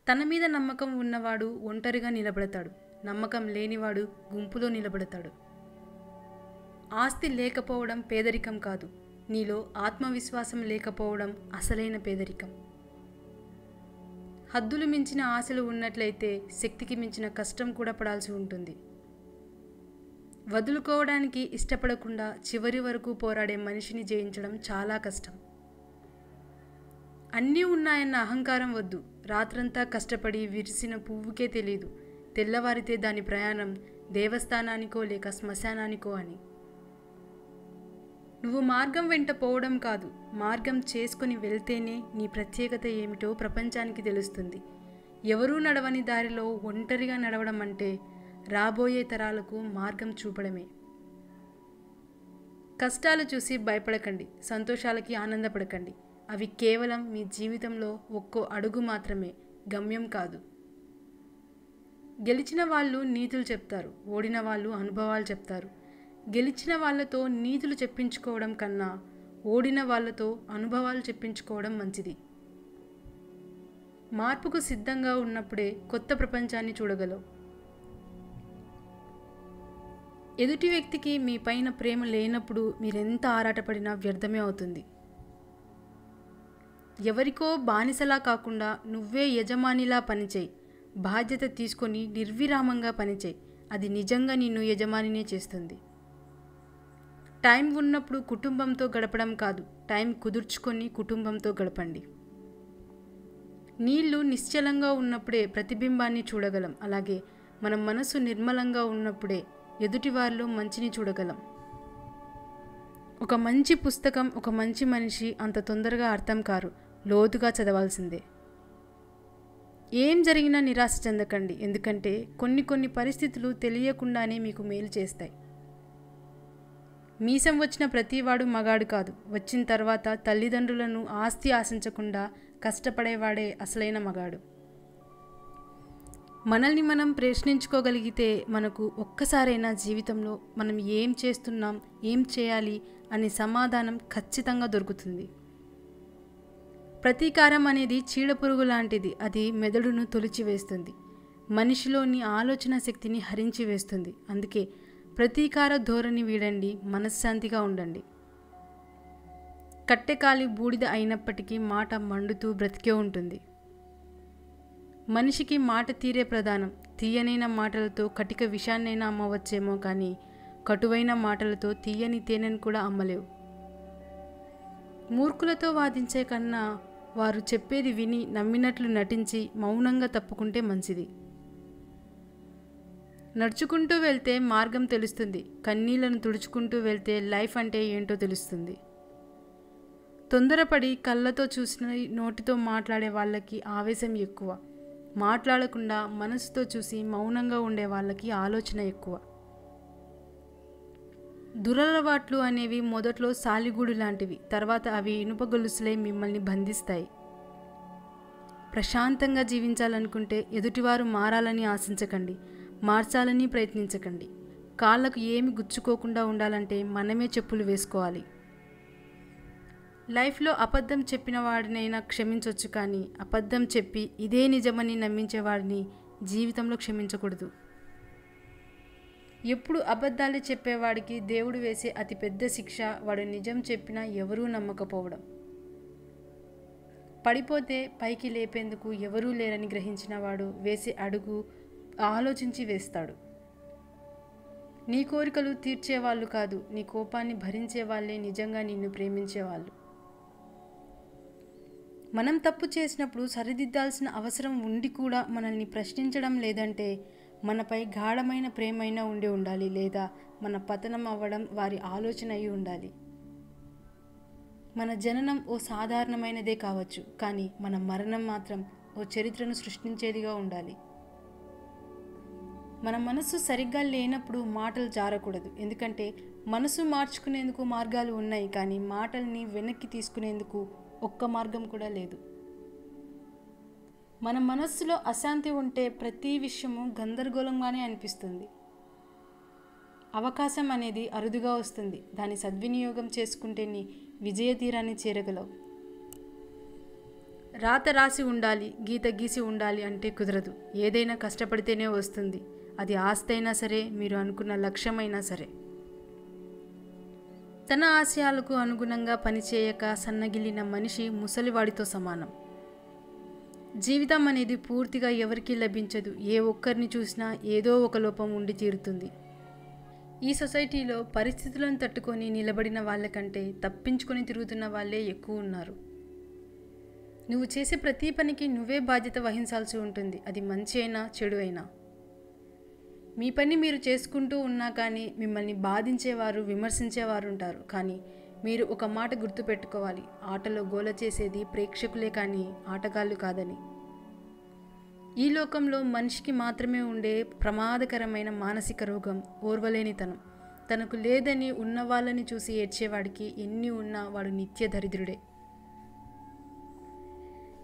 తన మీద నమ్మకం ఉన్నవాడు ఒంటరిగా నిలబడతాడు. నమ్మకం లేనివాడు గుంపులో నిలబడతాడు. ఆస్తి లేకపోవడం పేదరికం కాదు, నీలో ఆత్మవిశ్వాసం లేకపోవడం అసలైన పేదరికం. హద్దులు మించిన ఆశలు ఉన్నట్లయితే శక్తికి మించిన కష్టం కూడా పడాల్సి ఉంటుంది. వదులుకోవడానికి ఇష్టపడకుండా చివరి వరకు పోరాడే మనిషిని జయించడం చాలా కష్టం. అన్నీ ఉన్నాయన్న అహంకారం వద్దు. రాత్రంతా కష్టపడి విరిసిన పువ్వుకే తెలీదు తెల్లవారితే దాని ప్రయాణం దేవస్థానానికో లేక శ్మశానానికో అని. నువ్వు మార్గం వెంట పోవడం కాదు, మార్గం చేసుకుని వెళ్తేనే నీ ప్రత్యేకత ఏమిటో ప్రపంచానికి తెలుస్తుంది. ఎవరూ నడవని దారిలో ఒంటరిగా నడవడం అంటే రాబోయే తరాలకు మార్గం చూపడమే. కష్టాలు చూసి భయపడకండి, సంతోషాలకి ఆనందపడకండి. అవి కేవలం మీ జీవితంలో ఒక్కో అడుగు మాత్రమే, గమ్యం కాదు. గెలిచిన వాళ్ళు నీతులు చెప్తారు, ఓడిన వాళ్ళు అనుభవాలు చెప్తారు. గెలిచిన వాళ్ళతో నీతులు చెప్పించుకోవడం కన్నా ఓడిన వాళ్ళతో అనుభవాలు చెప్పించుకోవడం మంచిది. మార్పుకు సిద్ధంగా ఉన్నప్పుడే కొత్త ప్రపంచాన్ని చూడగలవు. ఎదుటి వ్యక్తికి మీ పైన ప్రేమ లేనప్పుడు మీరెంత ఆరాటపడినా వ్యర్థమే అవుతుంది. ఎవరికో బానిసలా కాకుండా నువ్వే యజమానిలా పనిచేయి. బాధ్యత తీసుకొని నిర్విరామంగా పనిచేయి. అది నిజంగా నిన్ను యజమానినే చేస్తుంది. టైం ఉన్నప్పుడు కుటుంబంతో గడపడం కాదు, టైం కుదుర్చుకొని కుటుంబంతో గడపండి. నీళ్లు నిశ్చలంగా ఉన్నప్పుడే ప్రతిబింబాన్ని చూడగలం. అలాగే మన మనసు నిర్మలంగా ఉన్నప్పుడే ఎదుటివారిలో మంచిని చూడగలం. ఒక మంచి పుస్తకం, ఒక మంచి మనిషి అంత తొందరగా అర్థం కారు, లోతుగా చదవాల్సిందే. ఏం జరిగినా నిరాశ చెందకండి, ఎందుకంటే కొన్ని పరిస్థితులు తెలియకుండానే మీకు మేలు చేస్తాయి. మీసం వచ్చిన ప్రతివాడు మగాడు కాదు. వచ్చిన తర్వాత తల్లిదండ్రులను ఆస్తి ఆశించకుండా కష్టపడేవాడే అసలైన మగాడు. మనల్ని మనం ప్రశ్నించుకోగలిగితే మనకు ఒక్కసారైనా జీవితంలో మనం ఏం చేస్తున్నాం, ఏం చేయాలి అనే సమాధానం ఖచ్చితంగా దొరుకుతుంది. ప్రతీకారం అనేది చీడపురుగు లాంటిది. అది మెదడును తొలిచివేస్తుంది, మనిషిలోని ఆలోచన శక్తిని హరించి వేస్తుంది. అందుకే ప్రతీకార ధోరణి వీడండి, మనశ్శాంతిగా ఉండండి. కట్టెకాలి బూడిద అయినప్పటికీ మాట మండుతూ బ్రతికే ఉంటుంది. మనిషికి మాట తీరే ప్రధానం. తీయనైన మాటలతో కటిక విషాన్నైనా అమ్మవచ్చేమో కానీ కటువైన మాటలతో తీయని తేనెను కూడా అమ్మలేవు. మూర్ఖులతో వాదించే కన్నా వారు చెప్పేది విని నమ్మినట్లు నటించి మౌనంగా తప్పుకుంటే మంచిది. నడుచుకుంటూ వెళ్తే మార్గం తెలుస్తుంది, కన్నీళ్లను తుడుచుకుంటూ వెళ్తే లైఫ్ అంటే ఏంటో తెలుస్తుంది. తొందరపడి కళ్ళతో చూసిన నోటితో మాట్లాడే వాళ్ళకి ఆవేశం ఎక్కువ. మాట్లాడకుండా మనసుతో చూసి మౌనంగా ఉండే వాళ్ళకి ఆలోచన ఎక్కువ. దురలవాట్లు అనేవి మొదట్లో సాలిగూడు లాంటివి, తర్వాత అవి ఇనుప గొలుసులై మిమ్మల్ని బంధిస్తాయి. ప్రశాంతంగా జీవించాలనుకుంటే ఎదుటివారు మారాలని ఆశించకండి, మార్చాలని ప్రయత్నించకండి. కాళ్ళకు ఏమి గుచ్చుకోకుండా ఉండాలంటే మనమే చెప్పులు వేసుకోవాలి. లైఫ్లో అబద్ధం చెప్పిన వాడినైనా క్షమించవచ్చు, కానీ అబద్ధం చెప్పి ఇదే నిజమని నమ్మించేవాడిని జీవితంలో క్షమించకూడదు. ఎప్పుడు అబద్ధాలు చెప్పేవాడికి దేవుడు వేసే అతిపెద్ద శిక్ష వాడు నిజం చెప్పినా ఎవరూ నమ్మకపోవడం. పడిపోతే పైకి లేపేందుకు ఎవరూ లేరని గ్రహించిన వాడు వేసే అడుగు ఆలోచించి వేస్తాడు. నీ కోరికలు తీర్చేవాళ్ళు కాదు, నీ కోపాన్ని భరించే వాళ్ళే నిజంగా నిన్ను ప్రేమించేవాళ్ళు. మనం తప్పు చేసినప్పుడు సరిదిద్దాల్సిన అవసరం ఉండి కూడా మనల్ని ప్రశ్నించడం లేదంటే మనపై గాఢమైన ప్రేమైనా ఉండి ఉండాలి, లేదా మన పతనం అవ్వడం వారి ఆలోచన అయి ఉండాలి. మన జననం ఓ సాధారణమైనదే కావచ్చు, కానీ మన మరణం మాత్రం ఓ చరిత్రను సృష్టించేదిగా ఉండాలి. మన మనసు సరిగ్గా లేనప్పుడు మాటలు జారకూడదు, ఎందుకంటే మనసు మార్చుకునేందుకు మార్గాలు ఉన్నాయి, కానీ మాటల్ని వెనక్కి తీసుకునేందుకు ఒక్క మార్గం కూడా లేదు. మన మనస్సులో అశాంతి ఉంటే ప్రతి విషయము గందరగోళంగానే అనిపిస్తుంది. అవకాశం అనేది అరుదుగా వస్తుంది, దాని సద్వినియోగం చేసుకుంటే నీ విజయ తీరాన్ని చేరగలవు. రాత రాసి ఉండాలి, గీత గీసి ఉండాలి అంటే కుదరదు. ఏదైనా కష్టపడితేనే వస్తుంది. అది ఆస్తి అయినా సరే, మీరు అనుకున్న లక్ష్యమైనా సరే. తన ఆశయాలకు అనుగుణంగా పనిచేయక సన్నగిల్లిన మనిషి ముసలివాడితో సమానం. జీవితం అనేది పూర్తిగా ఎవరికీ లభించదు. ఏ ఒక్కరిని చూసినా ఏదో ఒక లోపం ఉండి తీరుతుంది. ఈ సొసైటీలో పరిస్థితులను తట్టుకొని నిలబడిన వాళ్ళకంటే తప్పించుకొని తిరుగుతున్న వాళ్ళే ఎక్కువ ఉన్నారు. నువ్వు చేసే ప్రతి పనికి నువ్వే బాధ్యత వహించాల్సి ఉంటుంది. అది మంచి అయినా చెడు అయినా. మీ పని మీరు చేసుకుంటూ ఉన్నా కానీ మిమ్మల్ని బాధించేవారు, విమర్శించేవారు ఉంటారు. కానీ మీరు ఒక మాట గుర్తుపెట్టుకోవాలి, ఆటలో గోల చేసేది ప్రేక్షకులే కానీ ఆటగాళ్ళు కాదని. ఈ లోకంలో మనిషికి మాత్రమే ఉండే ప్రమాదకరమైన మానసిక రోగం ఓర్వలేనితనం. తనకు లేదని ఉన్న వాళ్ళని చూసి ఏడ్చేవాడికి ఎన్ని ఉన్నా వాడు నిత్య దరిద్రుడే.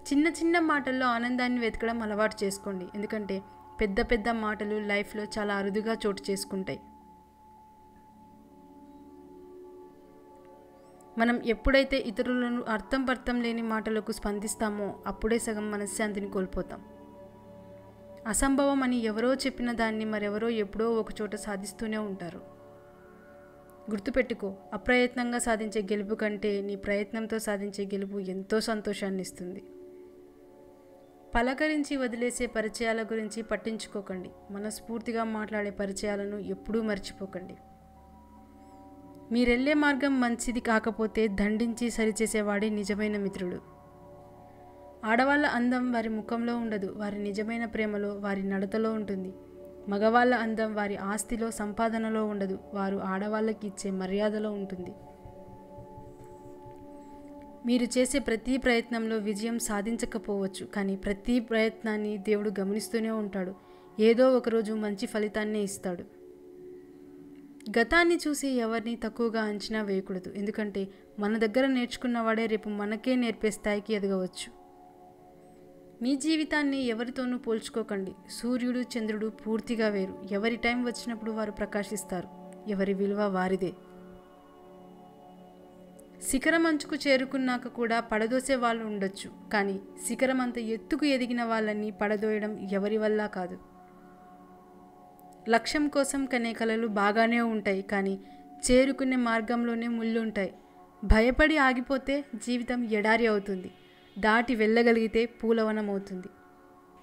చిన్న చిన్న మాటల్లో ఆనందాన్ని వెతకడం అలవాటు చేసుకోండి. ఎందుకంటే పెద్ద పెద్ద మాటలు లైఫ్లో చాలా అరుదుగా చోటు చేసుకుంటాయి. మనం ఎప్పుడైతే ఇతరులను అర్థం లేని మాటలకు స్పందిస్తామో అప్పుడే సగం మనశ్శాంతిని కోల్పోతాం. అసంభవం అని ఎవరో చెప్పిన దాన్ని మరెవరో ఎప్పుడో ఒకచోట సాధిస్తూనే ఉంటారు. గుర్తుపెట్టుకో, అప్రయత్నంగా సాధించే గెలుపు కంటే నీ ప్రయత్నంతో సాధించే గెలుపు ఎంతో సంతోషాన్ని ఇస్తుంది. పలకరించి వదిలేసే పరిచయాల గురించి పట్టించుకోకండి. మనస్ఫూర్తిగా మాట్లాడే పరిచయాలను ఎప్పుడూ మర్చిపోకండి. మీరెళ్ళే మార్గం మంచిది కాకపోతే దండించి సరిచేసేవాడే నిజమైన మిత్రుడు. ఆడవాళ్ళ అందం వారి ముఖంలో ఉండదు, వారి నిజమైన ప్రేమలో, వారి నడతలో ఉంటుంది. మగవాళ్ళ అందం వారి ఆస్తిలో, సంపాదనలో ఉండదు, వారు ఆడవాళ్ళకి ఇచ్చే మర్యాదలో ఉంటుంది. మీరు చేసే ప్రతి ప్రయత్నంలో విజయం సాధించకపోవచ్చు, కానీ ప్రతి ప్రయత్నాన్ని దేవుడు గమనిస్తూనే ఉంటాడు. ఏదో ఒకరోజు మంచి ఫలితాన్నే ఇస్తాడు. గతాన్ని చూసి ఎవరిని తక్కువగా అంచనా వేయకూడదు. ఎందుకంటే మన దగ్గర నేర్చుకున్నవాడే రేపు మనకే నేర్పే స్థాయికి ఎదగవచ్చు. మీ జీవితాన్ని ఎవరితోనూ పోల్చుకోకండి. సూర్యుడు, చంద్రుడు పూర్తిగా వేరు. ఎవరి టైం వచ్చినప్పుడు వారు ప్రకాశిస్తారు. ఎవరి విలువ వారిదే. శిఖరం అంచుకు చేరుకున్నాక కూడా పడదోసే వాళ్ళు ఉండొచ్చు, కానీ శిఖరం అంత ఎత్తుకు ఎదిగిన వాళ్ళని పడదోయడం ఎవరి వల్ల కాదు. లక్ష్యం కోసం కనే కలలు బాగానే ఉంటాయి, కానీ చేరుకునే మార్గంలోనే ముళ్ళుంటాయి. భయపడి ఆగిపోతే జీవితం ఎడారి అవుతుంది. దాటి వెళ్ళగలిగితే పూలవనం అవుతుంది.